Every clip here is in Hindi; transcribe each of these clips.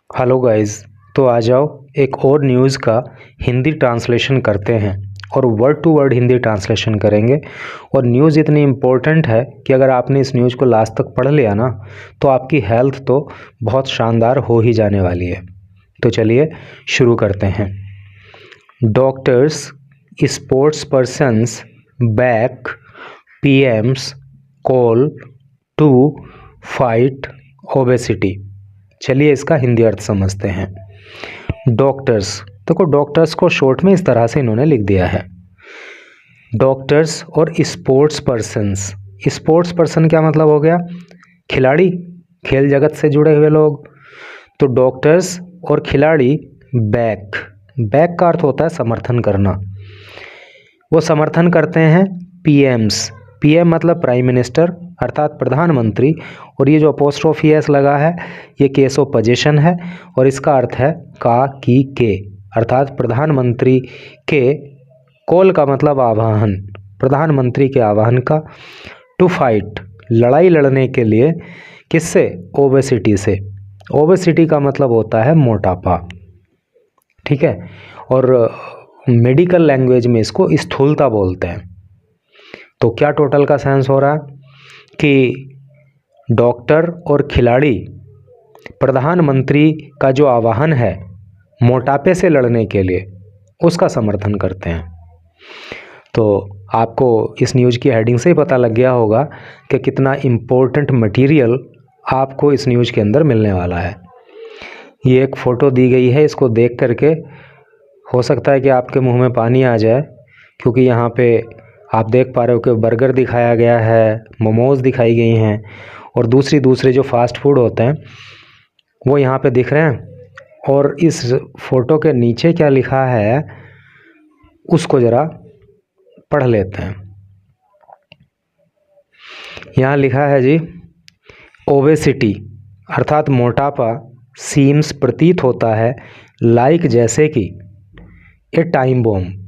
Hello guys. तो आ जाओ एक और न्यूज़ का हिंदी ट्रांसलेशन करते हैं और word to word Hindi translation करेंगे। और न्यूज़ इतनी इम्पोर्टेंट है कि अगर आपने इस न्यूज़ को लास्ट तक पढ़ लिया ना तो आपकी हेल्थ तो बहुत शानदार हो ही जाने वाली है। तो चलिए शुरू करते हैं। Doctors, sports persons, back, PMs call to fight obesity. चलिए इसका हिंदी अर्थ समझते हैं। डॉक्टर्स, देखो डॉक्टर्स को शॉर्ट में इस तरह से इन्होंने लिख दिया है, डॉक्टर्स और स्पोर्ट्स पर्सन्स। स्पोर्ट्स पर्सन क्या मतलब हो गया? खिलाड़ी, खेल जगत से जुड़े हुए लोग। तो डॉक्टर्स और खिलाड़ी बैक, बैक का अर्थ होता है समर्थन करना। वो समर्थन करते हैं पीएम्स। पीएम मतलब प्राइम मिनिस्टर अर्थात प्रधानमंत्री, और ये जो अपोस्ट्रोफी एस लगा है ये केस ऑफ पोजीशन है और इसका अर्थ है का की के, अर्थात प्रधानमंत्री के कॉल का मतलब आह्वान, प्रधानमंत्री के आह्वान का। टू फाइट, लड़ाई लड़ने के लिए, किससे? ओबेसिटी से। ओबेसिटी का मतलब होता है मोटापा, ठीक है। और मेडिकल लैंग्वेज में इसको स्थूलता बोलते हैं। तो क्या टोटल का सेंस हो रहा है कि डॉक्टर और खिलाड़ी प्रधानमंत्री का जो आह्वान है मोटापे से लड़ने के लिए उसका समर्थन करते हैं। तो आपको इस न्यूज़ की हेडिंग से ही पता लग गया होगा कि कितना इम्पोर्टेंट मटेरियल आपको इस न्यूज़ के अंदर मिलने वाला है। ये एक फ़ोटो दी गई है, इसको देख करके हो सकता है कि आपके मुंह में पानी आ जाए, क्योंकि यहाँ पे आप देख पा रहे हो कि बर्गर दिखाया गया है, मोमोज़ दिखाई गई हैं और दूसरे जो फास्ट फूड होते हैं वो यहाँ पे दिख रहे हैं। और इस फ़ोटो के नीचे क्या लिखा है उसको ज़रा पढ़ लेते हैं। यहाँ लिखा है जी, ओबेसिटी अर्थात मोटापा सीम्स प्रतीत होता है लाइक जैसे कि ए टाइम बॉम्ब।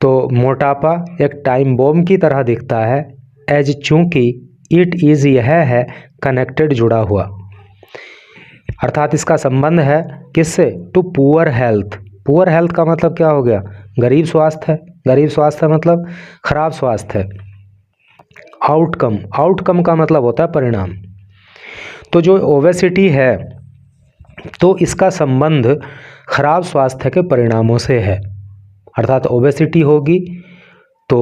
तो मोटापा एक टाइम बॉम्ब की तरह दिखता है, एज चूंकि इट इज़ यह है कनेक्टेड जुड़ा हुआ, अर्थात इसका संबंध है किससे? To poor health. Poor health का मतलब क्या हो गया? गरीब स्वास्थ्य है। गरीब स्वास्थ्य मतलब खराब स्वास्थ्य है। आउटकम, आउटकम का मतलब होता है परिणाम। तो जो ओबेसिटी है तो इसका संबंध खराब स्वास्थ्य के परिणामों से है, अर्थात ओबेसिटी होगी तो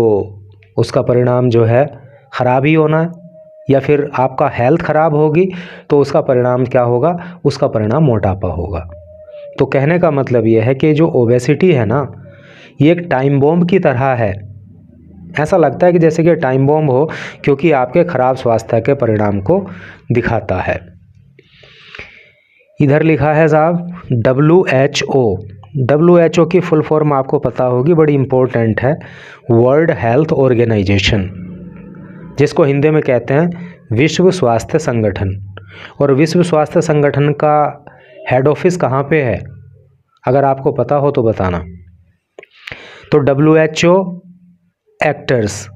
उसका परिणाम जो है खराब ही होना है, या फिर आपका हेल्थ खराब होगी तो उसका परिणाम क्या होगा? उसका परिणाम मोटापा होगा। तो कहने का मतलब ये है कि जो ओबेसिटी है ना ये एक टाइम बॉम्ब की तरह है। ऐसा लगता है कि जैसे कि टाइम बॉम्ब हो, क्योंकि आपके खराब स्वास्थ्य के परिणाम को दिखाता है। इधर लिखा है साहब WHO। WHO की फुल फॉर्म आपको पता होगी, बड़ी इंपॉर्टेंट है, वर्ल्ड हेल्थ ऑर्गेनाइजेशन, जिसको हिंदी में कहते हैं विश्व स्वास्थ्य संगठन। और विश्व स्वास्थ्य संगठन का हेड ऑफिस कहाँ पे है? अगर आपको पता हो तो बताना। तो WHO एक्टर्स,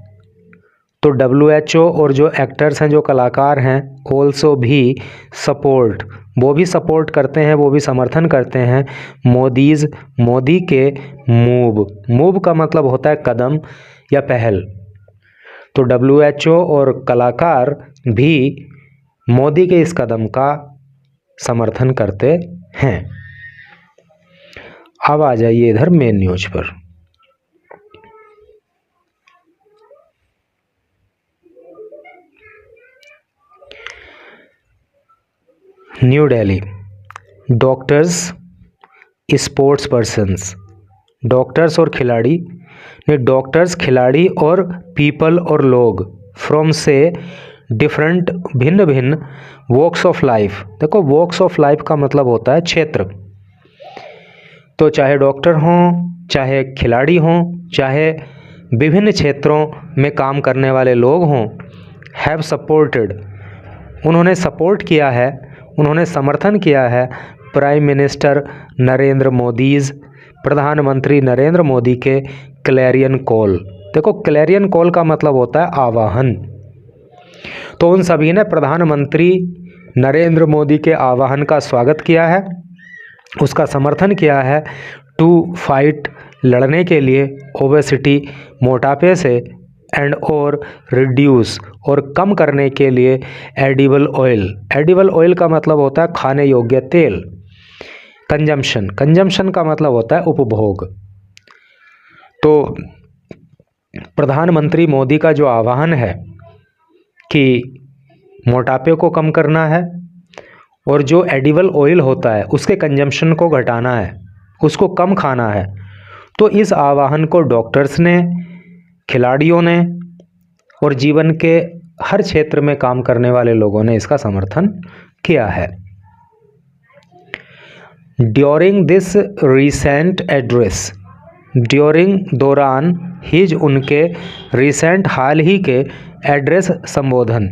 तो WHO और जो एक्टर्स हैं, जो कलाकार हैं, ऑल्सो भी सपोर्ट, वो भी सपोर्ट करते हैं, वो भी समर्थन करते हैं मोदीज़, मोदी के मूव। मूव का मतलब होता है कदम या पहल। तो WHO और कलाकार भी मोदी के इस कदम का समर्थन करते हैं। अब आ जाइए इधर मेन न्यूज़ पर। New Delhi, doctors, sports persons, doctors और खिलाड़ी, नहीं डॉक्टर्स, खिलाड़ी और पीपल और लोग, फ्रॉम से डिफरेंट, भिन्न भिन्न, वॉक्स ऑफ लाइफ। देखो वॉक्स ऑफ लाइफ का मतलब होता है क्षेत्र। तो चाहे डॉक्टर हों, चाहे खिलाड़ी हों, चाहे विभिन्न क्षेत्रों में काम करने वाले लोग हों, हैव सपोर्टेड, उन्होंने सपोर्ट किया है, उन्होंने समर्थन किया है प्राइम मिनिस्टर नरेंद्र मोदीज़, प्रधानमंत्री नरेंद्र मोदी के क्लैरियन कॉल। देखो क्लैरियन कॉल का मतलब होता है आह्वान। तो उन सभी ने प्रधानमंत्री नरेंद्र मोदी के आह्वान का स्वागत किया है, उसका समर्थन किया है टू फाइट, लड़ने के लिए, ओबेसिटी, मोटापे से, एंड और रिड्यूस, और कम करने के लिए, एडिबल ऑयल। एडिबल ऑयल का मतलब होता है खाने योग्य तेल। कंजम्पशन, कंजम्पशन का मतलब होता है उपभोग। तो प्रधानमंत्री मोदी का जो आह्वान है कि मोटापे को कम करना है और जो एडिबल ऑयल होता है उसके कंजम्पशन को घटाना है, उसको कम खाना है, तो इस आह्वान को डॉक्टर्स ने, खिलाड़ियों ने और जीवन के हर क्षेत्र में काम करने वाले लोगों ने इसका समर्थन किया है। During this recent address, during दौरान, हिज उनके, रिसेंट हाल ही के, एड्रेस संबोधन,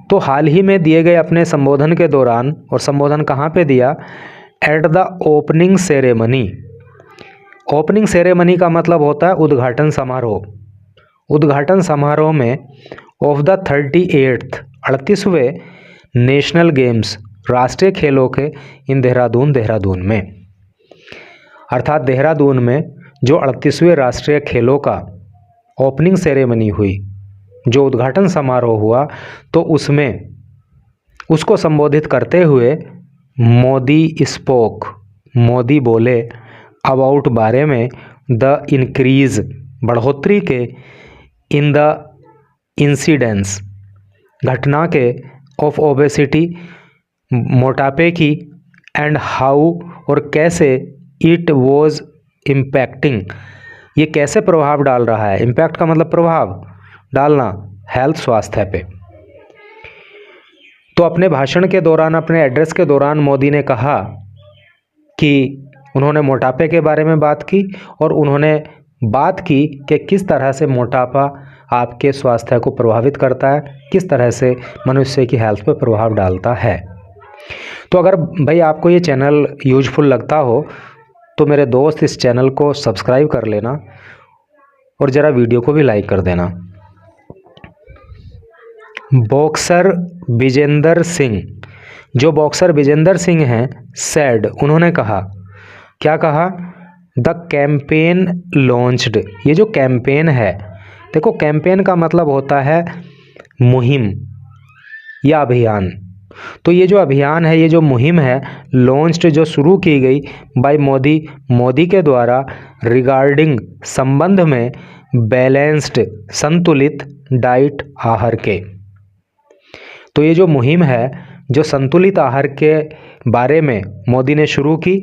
तो हाल ही में दिए गए अपने संबोधन के दौरान, और संबोधन कहाँ पे दिया, at the opening ceremony. Opening ceremony का मतलब होता है उद्घाटन समारोह। उद्घाटन समारोह में ऑफ द 38वें नेशनल गेम्स, राष्ट्रीय खेलों के, इन देहरादून, देहरादून में, अर्थात देहरादून में जो 38वें राष्ट्रीय खेलों का ओपनिंग सेरेमनी हुई, जो उद्घाटन समारोह हुआ, तो उसमें उसको संबोधित करते हुए मोदी स्पोक, मोदी बोले, अबाउट, बारे में, द इंक्रीज, बढ़ोतरी के, इन द इंसिडेंस, घटना के, ऑफ ओबेसिटी, मोटापे की, एंड हाउ, और कैसे, इट वॉज इम्पैक्टिंग, ये कैसे प्रभाव डाल रहा है। इम्पैक्ट का मतलब प्रभाव डालना, हेल्थ, स्वास्थ्य पे। तो अपने भाषण के दौरान, अपने एड्रेस के दौरान मोदी ने कहा कि उन्होंने मोटापे के बारे में बात की, और उन्होंने बात की कि किस तरह से मोटापा आपके स्वास्थ्य को प्रभावित करता है, किस तरह से मनुष्य की हेल्थ पर प्रभाव डालता है। तो अगर भाई आपको ये चैनल यूजफुल लगता हो तो मेरे दोस्त इस चैनल को सब्सक्राइब कर लेना और ज़रा वीडियो को भी लाइक कर देना। बॉक्सर विजेंदर सिंह, जो बॉक्सर विजेंदर सिंह हैं, सैड, उन्होंने कहा, क्या कहा, द कैंपेन लॉन्च्ड, ये जो कैंपेन है, देखो कैंपेन का मतलब होता है मुहिम या अभियान। तो ये जो अभियान है, ये जो मुहिम है, लॉन्च्ड, जो शुरू की गई, बाय मोदी, मोदी के द्वारा, रिगार्डिंग, संबंध में, बैलेंस्ड, संतुलित, डाइट, आहार के। तो ये जो मुहिम है, जो संतुलित आहार के बारे में मोदी ने शुरू की,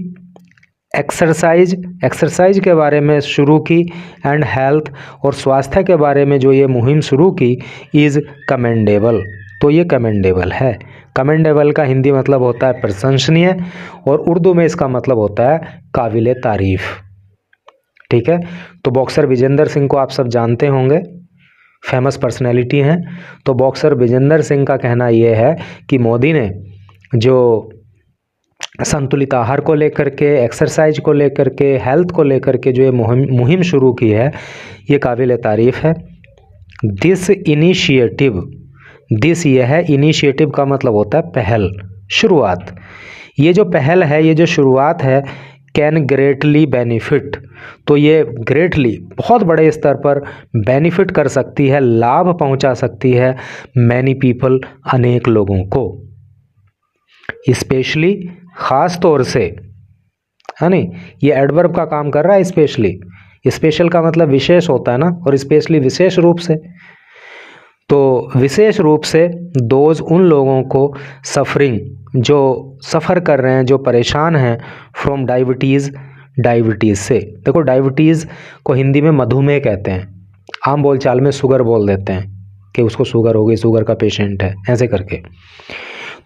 एक्सरसाइज के बारे में शुरू की, एंड हेल्थ, और स्वास्थ्य के बारे में जो ये मुहिम शुरू की, इज़ कमेंडेबल, तो ये कमेंडेबल है। कमेंडेबल का हिंदी मतलब होता है प्रशंसनीय, और उर्दू में इसका मतलब होता है काबिले तारीफ। ठीक है, तो बॉक्सर विजेंदर सिंह को आप सब जानते होंगे, फेमस पर्सनैलिटी हैं। तो बॉक्सर विजेंदर सिंह का कहना ये है कि मोदी ने जो संतुलित आहार को लेकर के, एक्सरसाइज को लेकर के, हेल्थ को लेकर के जो ये मुहिम शुरू की है, ये काबिल तारीफ़ है। दिस इनिशिएटिव, दिस ये है, इनिशिएटिव का मतलब होता है पहल, शुरुआत। ये जो पहल है, ये जो शुरुआत है, कैन ग्रेटली बेनिफिट, तो ये ग्रेटली, बहुत बड़े स्तर पर बेनिफिट कर सकती है, लाभ पहुंचा सकती है, मैनी पीपल, अनेक लोगों को, स्पेशली, ख़ास तौर से, है नहीं, ये एडवर्ब का काम कर रहा है, स्पेशली। स्पेशल का मतलब विशेष होता है ना, और स्पेशली विशेष रूप से। तो विशेष रूप से दोज, उन लोगों को, सफरिंग, जो सफ़र कर रहे हैं, जो परेशान हैं, फ्रॉम डायबिटीज़, डायबिटीज़ से। देखो डायबिटीज़ को हिंदी में मधुमेह कहते हैं, आम बोलचाल में शुगर बोल देते हैं कि उसको शुगर हो गई, शुगर का पेशेंट है, ऐसे करके।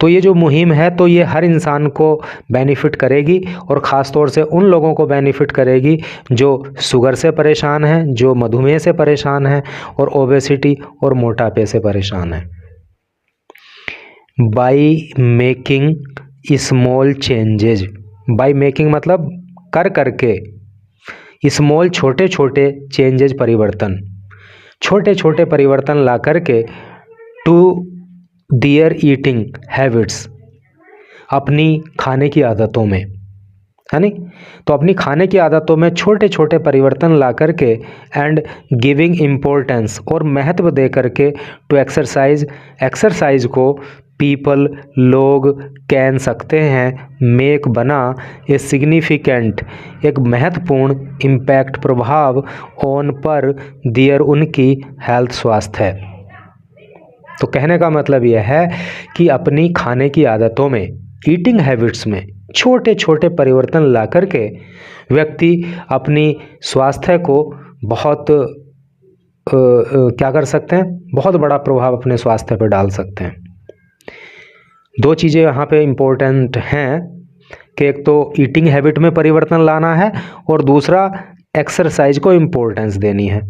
तो ये जो मुहिम है, तो ये हर इंसान को बेनिफिट करेगी, और ख़ास तौर से उन लोगों को बेनिफिट करेगी जो शुगर से परेशान हैं, जो मधुमेह से परेशान हैं, और ओबेसिटी और मोटापे से परेशान हैं। By making small changes, by making मतलब कर करके, स्मॉल, छोटे छोटे, चेंजेज, परिवर्तन, छोटे छोटे परिवर्तन ला करके, टू देयर ईटिंग हैबिट्स, अपनी खाने की आदतों में, है नी। तो अपनी खाने की आदतों में छोटे छोटे परिवर्तन ला करके एंड गिविंग इम्पोर्टेंस, और महत्व दे करके टू एक्सरसाइज, एक्सरसाइज को पीपल लोग कैन सकते हैं, मेक बना ए सिग्निफिकेंट एक महत्वपूर्ण इम्पैक्ट प्रभाव ऑन पर दियर उनकी हेल्थ स्वास्थ्य है। तो कहने का मतलब यह है कि अपनी खाने की आदतों में, ईटिंग हैबिट्स में छोटे छोटे परिवर्तन ला करके व्यक्ति अपनी स्वास्थ्य को बहुत क्या कर सकते हैं, बहुत बड़ा प्रभाव अपने स्वास्थ्य पर डाल सकते हैं। दो चीज़ें यहाँ पे इम्पोर्टेंट हैं कि एक तो ईटिंग हैबिट में परिवर्तन लाना है और दूसरा एक्सरसाइज को इम्पोर्टेंस देनी है,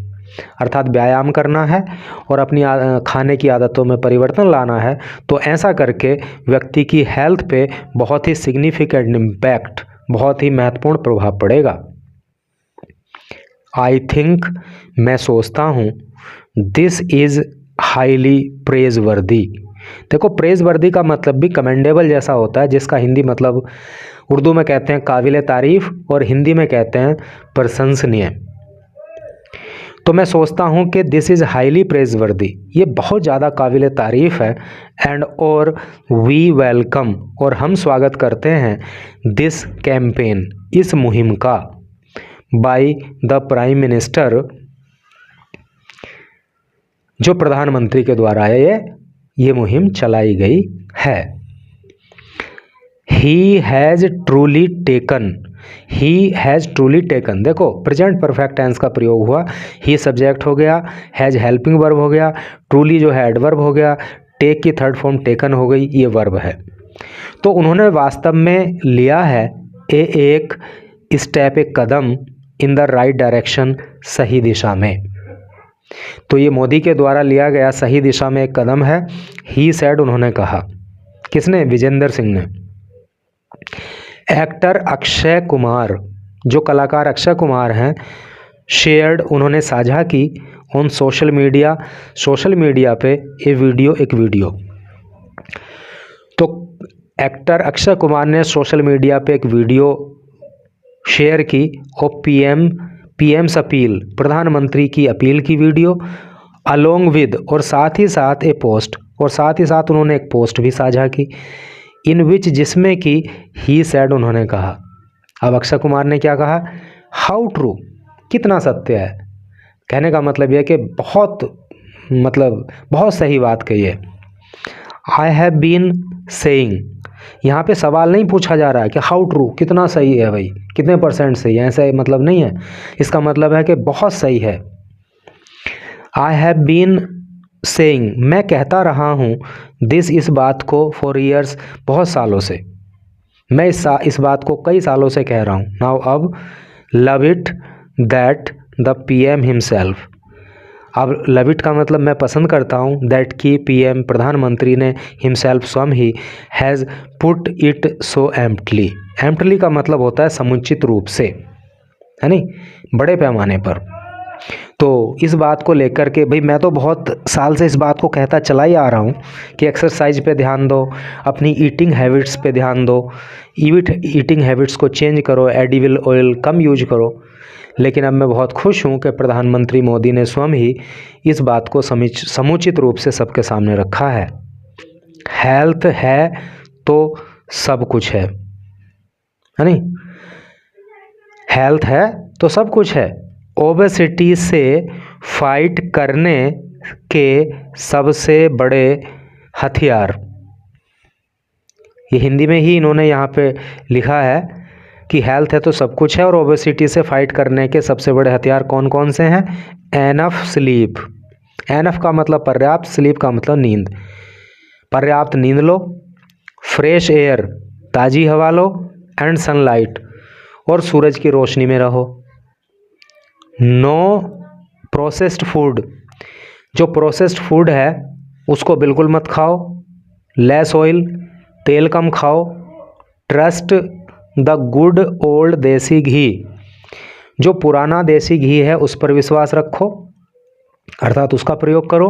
अर्थात व्यायाम करना है और अपनी खाने की आदतों में परिवर्तन लाना है। तो ऐसा करके व्यक्ति की हेल्थ पे बहुत ही सिग्निफिकेंट इम्पैक्ट, बहुत ही महत्वपूर्ण प्रभाव पड़ेगा। आई थिंक, मैं सोचता हूँ, दिस इज़ हाईली प्रेजवर्दी। देखो, प्रेजवर्दी का मतलब भी कमेंडेबल जैसा होता है, जिसका हिंदी मतलब उर्दू में कहते हैं काबिल तारीफ़ और हिंदी में कहते हैं प्रशंसनीय। तो मैं सोचता हूँ कि दिस इज़ हाईली प्रेजवर्दी, ये बहुत ज़्यादा काबिल तारीफ़ है। एंड और वी वेलकम, और हम स्वागत करते हैं, दिस कैंपेन, इस मुहिम का, बाय द प्राइम मिनिस्टर, जो प्रधानमंत्री के द्वारा ये मुहिम चलाई गई है। He has truly taken, he has truly taken, देखो प्रेजेंट परफेक्ट टेंस का प्रयोग हुआ, ही सब्जेक्ट हो गया, हैज़ हेल्पिंग वर्ब हो गया, ट्रूली जो है एडवर्ब हो गया, टेक की थर्ड फॉर्म टेकन हो गई, ये वर्ब है। तो उन्होंने वास्तव में लिया है एक स्टेप, एक कदम इन द राइट डायरेक्शन, सही दिशा में। तो ये मोदी के द्वारा लिया गया सही दिशा में एक कदम है। ही सेड, उन्होंने कहा, किसने? विजेंद्र सिंह ने। एक्टर अक्षय कुमार, जो कलाकार अक्षय कुमार हैं, शेयर्ड, उन्होंने साझा की, on social media, social media पे एक वीडियो। तो एक्टर अक्षय कुमार ने सोशल मीडिया पे एक वीडियो शेयर की और पीएम्स अपील, प्रधानमंत्री की अपील की वीडियो, अलोंग विद, और साथ ही साथ ए पोस्ट, और साथ ही साथ उन्होंने एक पोस्ट भी साझा की, इन विच, जिसमें कि ही सेड, उन्होंने कहा। अब अक्षय कुमार ने क्या कहा? हाउ ट्रू, कितना सत्य है। कहने का मतलब यह कि बहुत सही बात कही है। आई हैव बीन सेइंग, यहाँ पे सवाल नहीं पूछा जा रहा है कि हाउ ट्रू, कितना सही है भाई, कितने परसेंट सही है, ऐसा मतलब नहीं है। इसका मतलब है कि बहुत सही है। आई हैव बीन सेइंग, मैं कहता रहा हूँ, दिस, इस बात को, फॉर ईयर्स, बहुत सालों से, मैं इस बात को कई सालों से कह रहा हूँ। नाउ अब, love it that the PM himself, अब लव इट का मतलब मैं पसंद करता हूँ, दैट की पीएम, प्रधानमंत्री ने, हिमसेल्फ, स्वयं ही, हैज़ पुट इट सो एम्प्टली, एम्प्टली का मतलब होता है समुचित रूप से, है नहीं, बड़े पैमाने पर। तो इस बात को लेकर के भाई मैं तो बहुत साल से इस बात को कहता चला ही आ रहा हूँ कि एक्सरसाइज पे ध्यान दो, अपनी ईटिंग हैबिट्स पे ध्यान दो, ईटिंग हैबिट्स को चेंज करो, एडिबल ऑयल कम यूज करो। लेकिन अब मैं बहुत खुश हूँ कि प्रधानमंत्री मोदी ने स्वयं ही इस बात को समुचित रूप से सबके सामने रखा है। हेल्थ है तो सब कुछ है नहीं? हेल्थ है तो सब कुछ है। ओबेसिटी से फाइट करने के सबसे बड़े हथियार, ये हिंदी में ही इन्होंने यहाँ पे लिखा है कि हेल्थ है तो सब कुछ है और ओबेसिटी से फाइट करने के सबसे बड़े हथियार कौन कौन से हैं? एनफ स्लीप, एनफ का मतलब पर्याप्त, स्लीप का मतलब नींद। पर्याप्त नींद लो, फ्रेश एयर, ताज़ी हवा लो, एंड सनलाइट, और सूरज की रोशनी में रहो। नो प्रोसेस्ड फूड, जो प्रोसेस्ड फूड है उसको बिल्कुल मत खाओ। लेस ऑयल, तेल कम खाओ। ट्रस्ट द गुड ओल्ड देसी घी, जो पुराना देसी घी है उस पर विश्वास रखो, अर्थात उसका प्रयोग करो।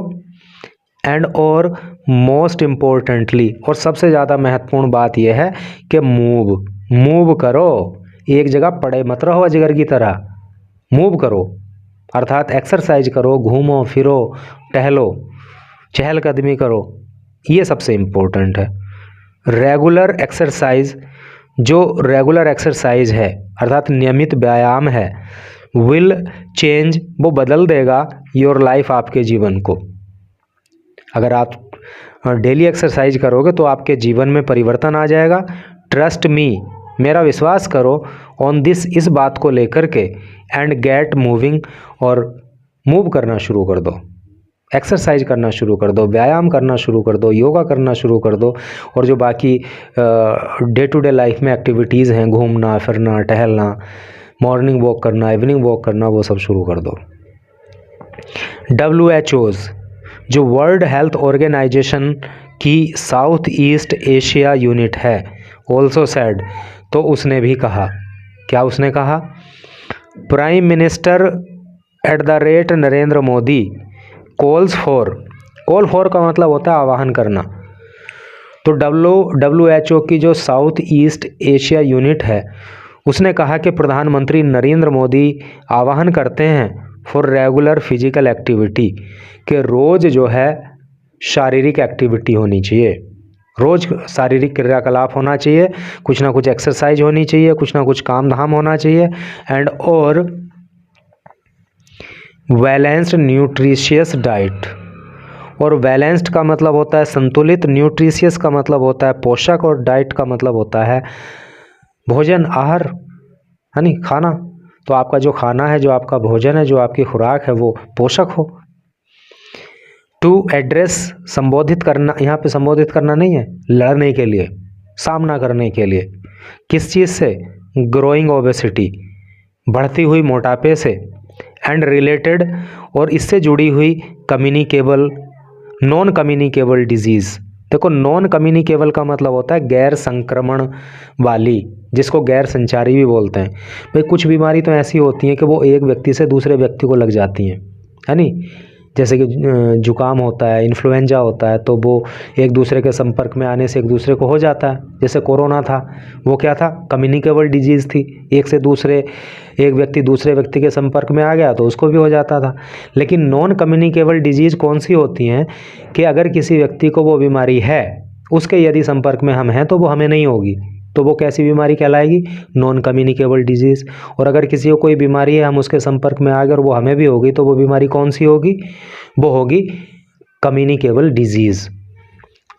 एंड और मोस्ट इम्पोर्टेंटली, और सबसे ज़्यादा महत्वपूर्ण बात यह है कि मूव करो, एक जगह पड़े मत रहो अजगर की तरह, मूव करो अर्थात एक्सरसाइज करो, घूमो फिरो, टहलो, चहलकदमी करो, ये सबसे इम्पोर्टेंट है। रेगुलर एक्सरसाइज, जो रेगुलर एक्सरसाइज है अर्थात नियमित व्यायाम है, विल चेंज, वो बदल देगा योर लाइफ, आपके जीवन को। अगर आप डेली एक्सरसाइज करोगे तो आपके जीवन में परिवर्तन आ जाएगा। ट्रस्ट मी, मेरा विश्वास करो, ऑन दिस, इस बात को लेकर के, एंड गेट मूविंग, और मूव करना शुरू कर दो, एक्सरसाइज करना शुरू कर दो, व्यायाम करना शुरू कर दो, योगा करना शुरू कर दो, और जो बाकी डे टू डे लाइफ में एक्टिविटीज़ हैं, घूमना फिरना, टहलना, मॉर्निंग वॉक करना, इवनिंग वॉक करना, वो सब शुरू कर दो। WHO's, जो वर्ल्ड हेल्थ ऑर्गेनाइजेशन की साउथ ईस्ट एशिया यूनिट है, ऑल्सो सेड, तो उसने भी कहा, क्या उसने कहा, prime minister @ Narendra Modi call for का मतलब होता है आह्वान करना। तो WHO की जो साउथ ईस्ट एशिया यूनिट है, उसने कहा कि प्रधानमंत्री नरेंद्र मोदी आह्वान करते हैं फॉर रेगुलर फिजिकल एक्टिविटी, कि रोज़ जो है शारीरिक एक्टिविटी होनी चाहिए, रोज़ शारीरिक क्रियाकलाप होना चाहिए, कुछ ना कुछ एक्सरसाइज होनी चाहिए, कुछ ना कुछ काम धाम होना चाहिए, एंड और बैलेंस्ड न्यूट्रिशियस डाइट, और बैलेंस्ड का मतलब होता है संतुलित, न्यूट्रिशियस का मतलब होता है पोषक, और डाइट का मतलब होता है भोजन, आहार, है नी, खाना। तो आपका जो खाना है, जो आपका भोजन है, जो आपकी खुराक है, वो पोषक हो। टू एड्रेस, संबोधित करना, यहाँ पे संबोधित करना नहीं है, लड़ने के लिए, सामना करने के लिए, किस चीज़ से, ग्रोइंग ओबेसिटी, बढ़ती हुई मोटापे से, एंड रिलेटेड, और इससे जुड़ी हुई कम्युनिकेबल, नॉन कम्युनिकेबल डिजीज़। देखो, नॉन कम्युनिकेबल का मतलब होता है गैर संक्रमण वाली, जिसको गैर संचारी भी बोलते हैं। भाई कुछ बीमारी तो ऐसी होती हैं कि वो एक व्यक्ति से दूसरे व्यक्ति को लग जाती हैं, है नी, जैसे कि जुकाम होता है, इन्फ्लुएंजा होता है, तो वो एक दूसरे के संपर्क में आने से एक दूसरे को हो जाता है। जैसे कोरोना था, वो क्या था, कम्युनिकेबल डिजीज़ थी, एक व्यक्ति दूसरे व्यक्ति के संपर्क में आ गया तो उसको भी हो जाता था। लेकिन नॉन कम्युनिकेबल डिजीज़ कौन सी होती हैं कि अगर किसी व्यक्ति को वो बीमारी है, उसके यदि संपर्क में हम हैं तो वो हमें नहीं होगी, तो वो कैसी बीमारी कहलाएगी, नॉन कम्युनिकेबल डिजीज़। और अगर किसी को कोई बीमारी है, हम उसके संपर्क में आ गए और वो हमें भी होगी, तो वो बीमारी कौन सी होगी, वो होगी कम्युनिकेबल डिजीज़।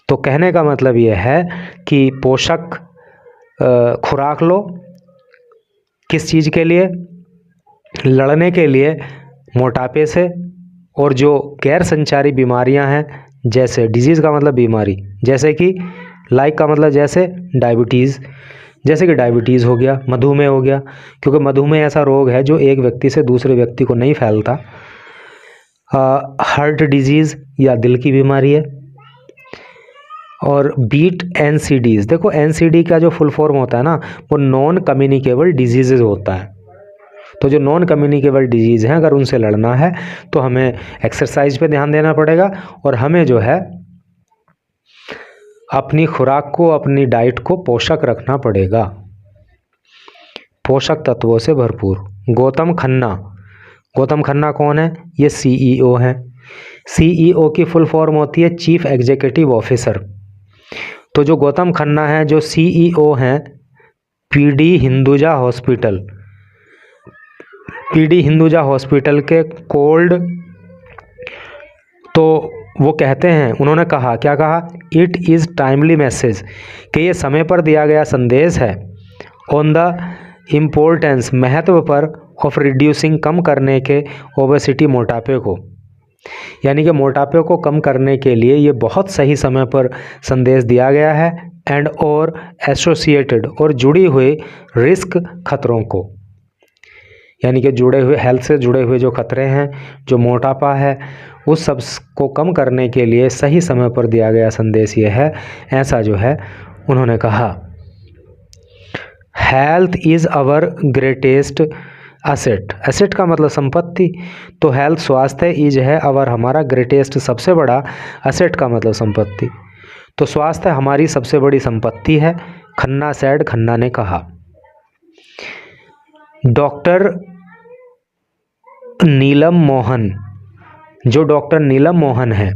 तो कहने का मतलब ये है कि पोषक खुराक लो, किस चीज़ के लिए, लड़ने के लिए मोटापे से, और जो गैर संचारी बीमारियां हैं, जैसे डिजीज़ का मतलब बीमारी, जैसे कि लाइक का मतलब जैसे डायबिटीज़, जैसे कि डायबिटीज़ हो गया, मधुमेह हो गया, क्योंकि मधुमेह ऐसा रोग है जो एक व्यक्ति से दूसरे व्यक्ति को नहीं फैलता। हार्ट डिजीज़ या दिल की बीमारी है। और बीट NCDs, देखो NCD का जो फुल फॉर्म होता है ना, वो नॉन कम्युनिकेबल डिजीज़ होता है। तो जो नॉन कम्युनिकेबल डिजीज़ हैं, अगर उनसे लड़ना है तो हमें एक्सरसाइज पे ध्यान देना पड़ेगा, और हमें जो है अपनी खुराक को, अपनी डाइट को पोषक रखना पड़ेगा, पोषक तत्वों से भरपूर। गौतम खन्ना कौन है, ये CEO हैं। CEO की फुल फॉर्म होती है चीफ एग्जीक्यूटिव ऑफिसर। तो जो गौतम खन्ना है, जो CEO हैं PD हिंदुजा हॉस्पिटल के कोल्ड, तो वो कहते हैं, उन्होंने कहा, क्या कहा, इट इज़ टाइमली मैसेज, कि ये समय पर दिया गया संदेश है, ऑन द इम्पोर्टेंस, महत्व पर, ऑफ रिड्यूसिंग, कम करने के, ओबेसिटी, मोटापे को, यानी कि मोटापे को कम करने के लिए ये बहुत सही समय पर संदेश दिया गया है, एंड और एसोसिएटेड, और जुड़ी हुई रिस्क, खतरों को, यानी कि जुड़े हुए हेल्थ से जुड़े हुए जो खतरे हैं, जो मोटापा है, उस सब को कम करने के लिए सही समय पर दिया गया संदेश ये है, ऐसा जो है उन्होंने कहा। Health is our greatest asset, asset का मतलब संपत्ति। तो हेल्थ स्वास्थ्य इज है अवर हमारा ग्रेटेस्ट सबसे बड़ा, असेट का मतलब संपत्ति। तो स्वास्थ्य हमारी सबसे बड़ी संपत्ति है, खन्ना सैड, खन्ना ने कहा। डॉक्टर नीलम मोहन, जो डॉक्टर नीलम मोहन है,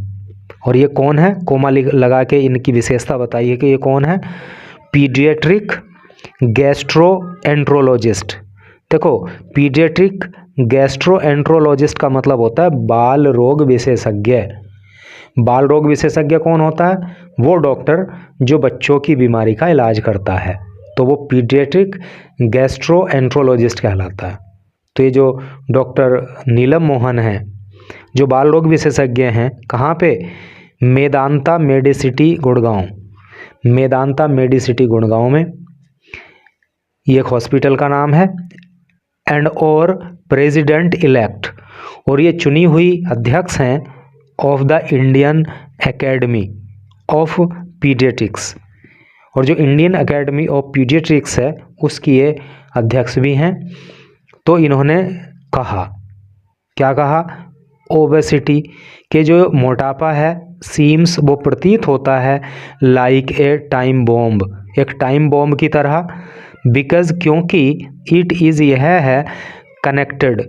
और ये कौन है, कोमा लगा के इनकी विशेषता बताइए कि ये कौन है। Paediatric gastroenterologist. देखो, पीडियाट्रिक गैस्ट्रोएंट्रोलॉजिस्ट का मतलब होता है बाल रोग विशेषज्ञ। बाल रोग विशेषज्ञ कौन होता है, वो डॉक्टर जो बच्चों की बीमारी का इलाज करता है, तो वो पीडियाट्रिक गैस्ट्रोएंट्रोलॉजिस्ट कहलाता है। तो ये जो डॉक्टर नीलम मोहन है, जो बाल रोग विशेषज्ञ हैं, कहाँ पे, मेदांता मेडिसिटी गुड़गांव, मेदांता मेडिसिटी गुड़गांव में, ये एक हॉस्पिटल का नाम है। एंड और प्रेसिडेंट इलेक्ट, और ये चुनी हुई अध्यक्ष हैं of the Indian academy of paediatrics, और जो इंडियन एकेडमी ऑफ पीडियाट्रिक्स है उसकी ये अध्यक्ष भी हैं। तो इन्होंने कहा, क्या कहा, ओबेसिटी के जो मोटापा है, सीम्स वो प्रतीत होता है लाइक ए टाइम बॉम्ब, एक टाइम बॉम्ब की तरह, बिकॉज क्योंकि इट इज़, यह है कनेक्टेड,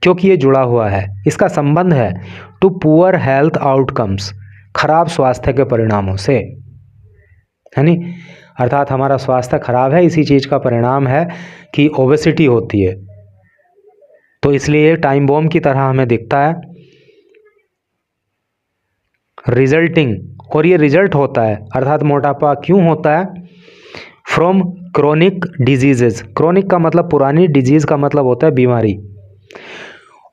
क्योंकि ये जुड़ा हुआ है, इसका संबंध है टू पुअर हेल्थ आउटकम्स, खराब स्वास्थ्य के परिणामों से, है नी, अर्थात हमारा स्वास्थ्य खराब है, इसी चीज़ का परिणाम है कि ओबेसिटी होती है। तो इसलिए टाइम बॉम्ब की तरह हमें दिखता है। रिजल्टिंग, और ये रिजल्ट होता है, अर्थात मोटापा क्यों होता है, फ्रॉम क्रोनिक डिजीजेज, क्रोनिक का मतलब पुरानी, डिजीज का मतलब होता है बीमारी,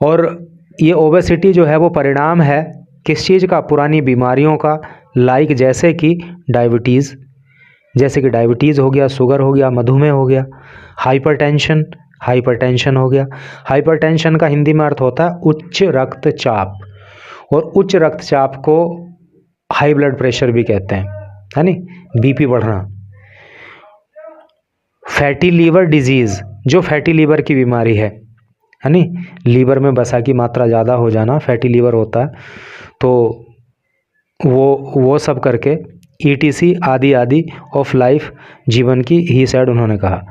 और ये ओबेसिटी जो है वो परिणाम है किस चीज़ का, पुरानी बीमारियों का, लाइक जैसे कि डायबिटीज़, जैसे कि डायबिटीज़ हो गया, शुगर हो गया, मधुमेह हो गया, हाइपरटेंशन, हाइपरटेंशन हो गया। हाइपरटेंशन का हिंदी में अर्थ होता है उच्च रक्तचाप, और उच्च रक्तचाप को हाई ब्लड प्रेशर भी कहते हैं, है नी, बीपी बढ़ना। फैटी लीवर डिजीज़, जो फैटी लीवर की बीमारी है नी, लीवर में वसा की मात्रा ज़्यादा हो जाना, फैटी लीवर होता है। तो वो सब करके ETC आदि आदि ऑफ लाइफ, जीवन की ही साइड उन्होंने कहा।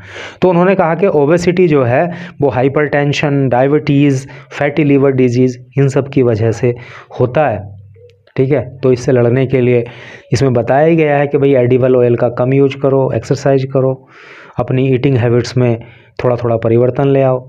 तो उन्होंने कहा कि ओबेसिटी जो है वो hypertension, diabetes, fatty liver disease, इन सब की वजह से होता है, ठीक है। तो इससे लड़ने के लिए इसमें बताया गया है कि भाई एडिबल ऑयल का कम यूज करो, एक्सरसाइज करो, अपनी ईटिंग हैबिट्स में थोड़ा थोड़ा परिवर्तन ले आओ।